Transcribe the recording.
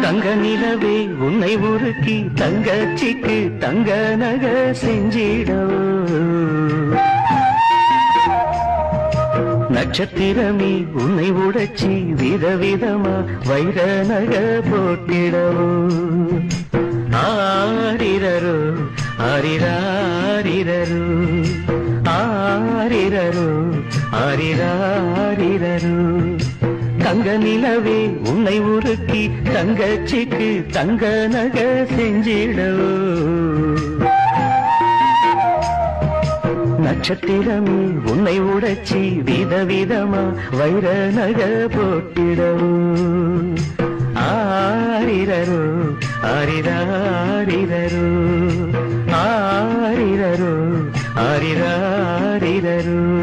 தங்க நிலவே உன்னை உருக்கி தங்கச்சிக்கு தங்க நக செஞ்சிடவோ. நட்சத்திரமே உன்னை உடைச்சி விதவிதமா வைர நக போட்டிடவோ. ஆரிரரோ ஆரிராரிரரோ ஆரிரரோ ஆரிராரிரரோ. தங்க நிலவே உன்னை உருக்கி தங்கச்சிக்கு தங்க நக செஞ்சிடவோ. நட்சத்திரமே உன்னை உடைச்சி விதவிதமா வைர நக போட்டிடவோ. ஆரிரரோ ஆரிராரிரரோ ஆரிரரோ ஆரிராரிரரோ.